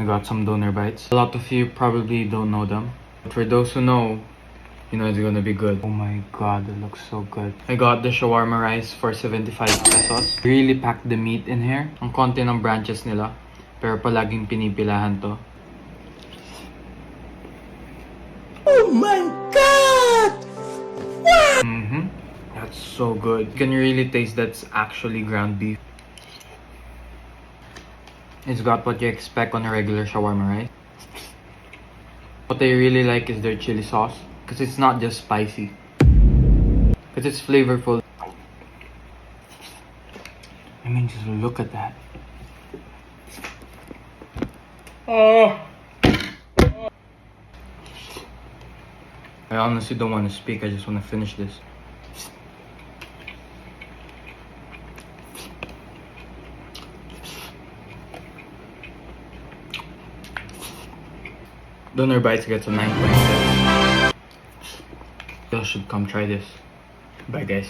I got some Doner Bites. A lot of you probably don't know them. But for those who know, you know it's gonna be good. Oh my god, it looks so good. I got the shawarma rice for 75 pesos. Really packed the meat in here. Ang konti ng branches nila. Pero palaging pinipilahan to. Oh my god! That's so good. You can really taste that's actually ground beef. It's got what you expect on a regular shawarma, right? What I really like is their chili sauce. Because it's not just spicy. Because it's flavorful. I mean, just look at that. Oh! I honestly don't want to speak. I just want to finish this. Doner Bites gets a 9.7. Y'all should come try this. Bye guys.